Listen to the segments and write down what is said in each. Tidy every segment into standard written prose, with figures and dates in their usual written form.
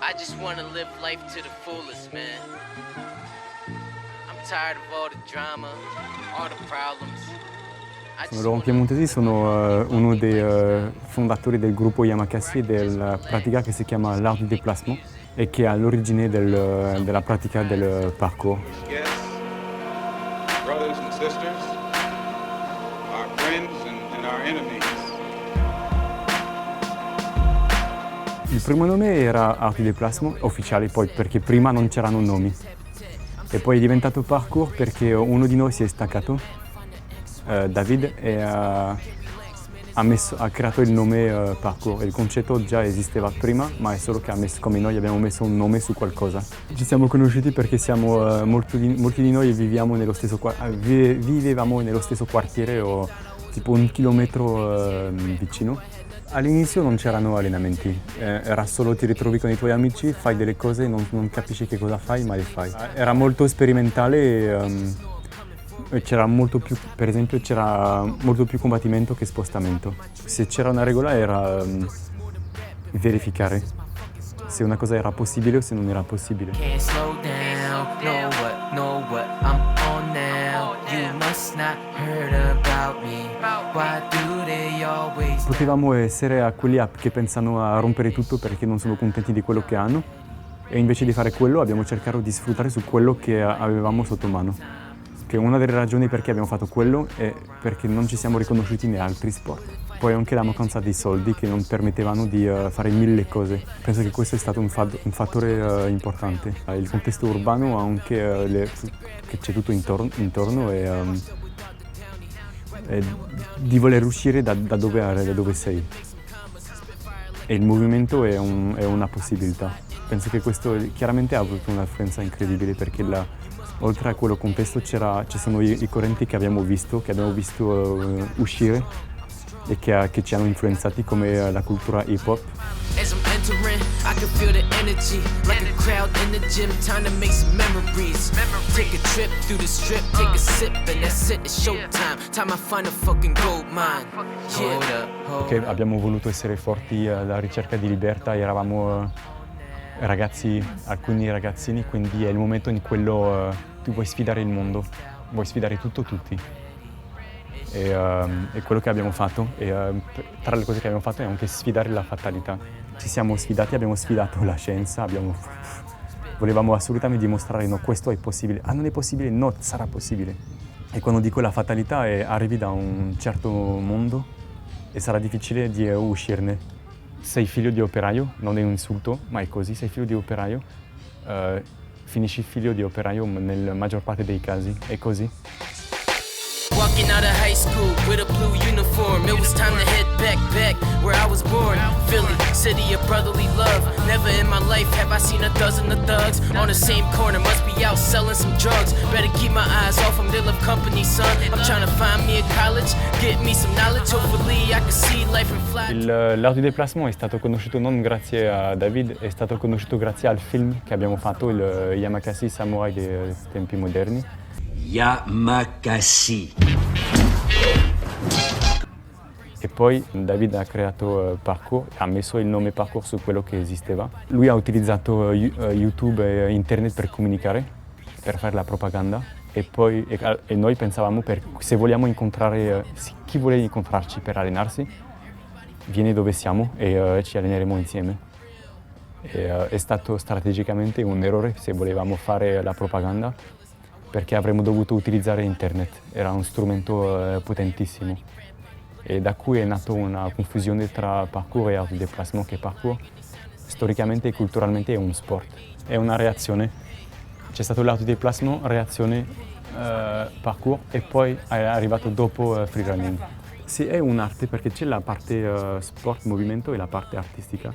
I just want to live life to the fullest, man. I'm tired of all the drama, all the problems. Laurent Piemontesi, sono uno dei fondatori del gruppo Yamakasi e della pratica che si chiama l'art du déplacement e che è all'origine della pratica del parkour. Yes, brothers and sisters, our friends and our enemies. Il primo nome era art du déplacement ufficiale, poi perché prima non c'erano nomi. E poi è diventato parkour perché uno di noi si è staccato, David, e ha creato il nome parkour. Il concetto già esisteva prima, ma è solo che come noi abbiamo messo un nome su qualcosa. Ci siamo conosciuti perché molti di noi vivevamo nello stesso quartiere o tipo 1 chilometro vicino. All'inizio non c'erano allenamenti, era solo ti ritrovi con i tuoi amici, fai delle cose, non capisci che cosa fai, ma le fai. Era molto sperimentale e c'era molto più combattimento che spostamento. Se c'era una regola era verificare se una cosa era possibile o se non era possibile. Potevamo essere a quelli che pensano a rompere tutto perché non sono contenti di quello che hanno e invece di fare quello abbiamo cercato di sfruttare su quello che avevamo sotto mano. Che una delle ragioni perché abbiamo fatto quello è perché non ci siamo riconosciuti in altri sport. Poi anche la mancanza di soldi che non permettevano di fare 1000 cose. Penso che questo è stato un fattore importante. Il contesto urbano anche che c'è tutto intorno e di voler uscire da dove sei. E il movimento è una possibilità. Penso che questo chiaramente ha avuto un'influenza incredibile perché oltre a quello contesto ci sono i correnti che abbiamo visto uscire e che ci hanno influenzati come la cultura hip hop. Che abbiamo voluto essere forti alla ricerca di libertà, eravamo alcuni ragazzini, quindi è il momento in cui tu vuoi sfidare il mondo, vuoi sfidare tutti. E quello che abbiamo fatto, tra le cose che abbiamo fatto è anche sfidare la fatalità. Ci siamo sfidati, abbiamo sfidato la scienza, volevamo assolutamente dimostrare no, questo è possibile, non è possibile, no, sarà possibile. E quando dico la fatalità arrivi da un certo mondo e sarà difficile di uscirne. Sei figlio di operaio, non è un insulto, ma è così, sei figlio di operaio, finisci figlio di operaio nella maggior parte dei casi, è così. Walking out of high school with a blue uniform, it was time to head back where I was born. Philly, city of brotherly love. Never in my life have I seen a dozen of thugs on the same corner. Must be out selling some drugs. Better keep my eyes off them, they love company, son. I'm trying to find me a college, get me some knowledge. Hopefully I can see life in fly. L'art du déplacement è stato conosciuto non grazie a David, è stato conosciuto grazie al film che abbiamo fatto, il Yamakasi Samurai dei tempi moderni. Yamakasi. E poi David ha creato parkour, ha messo il nome parkour su quello che esisteva. Lui ha utilizzato YouTube e internet per comunicare, per fare la propaganda. E noi pensavamo se vogliamo incontrare chi vuole incontrarci per allenarsi, vieni dove siamo e ci alleneremo insieme. È stato strategicamente un errore se volevamo fare la propaganda, perché avremmo dovuto utilizzare internet, era un strumento potentissimo. E da cui è nata una confusione tra parkour e art du déplacement, che parkour storicamente e culturalmente è un sport, è una reazione. C'è stato l'art du déplacement, reazione parkour e poi è arrivato dopo freerunning. Sì, è un'arte perché c'è la parte sport, movimento e la parte artistica.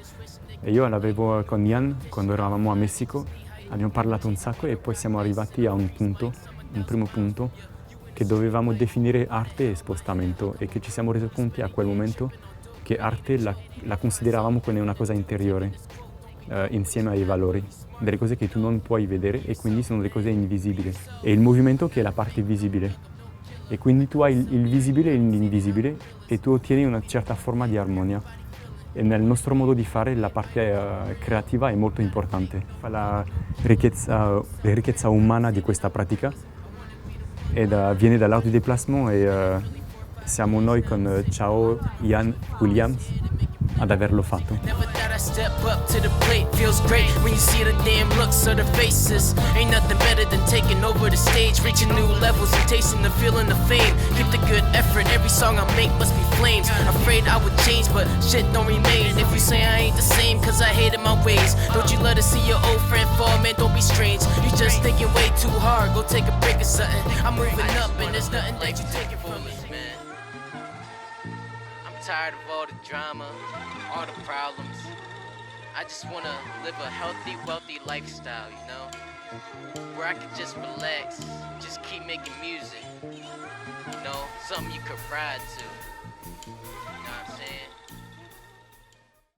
E io l'avevo con Ian quando eravamo a Messico. Abbiamo parlato un sacco e poi siamo arrivati a un primo punto, che dovevamo definire arte e spostamento e che ci siamo resi conto a quel momento che arte la consideravamo come una cosa interiore, insieme ai valori, delle cose che tu non puoi vedere e quindi sono delle cose invisibili. E il movimento che è la parte visibile. E quindi tu hai il visibile e l'invisibile e tu ottieni una certa forma di armonia. E nel nostro modo di fare la parte creativa è molto importante. Fa la ricchezza umana di questa pratica ed viene dall'art du déplacement e siamo noi con Ciao Ian Williams ad averlo fatto. Never thought I'd step up to the plate. Feels great when you see the damn looks of the faces. Ain't nothing better than taking over the stage, reaching new levels and tasting the feeling of fame. Keep the good effort, every song I make must be flames. Afraid I would change, but shit don't remain. If you say I ain't the same, cause I hated my ways. Don't you love to see your old friend fall, man, don't be strange. You just thinking way too hard, go take a break or something. I'm moving up and there's nothing that you taking from me, man. I'm tired of all the drama, all the problems. I just wanna live a healthy, wealthy lifestyle, you know? Where I can just relax, just keep making music. You know, something you could ride to.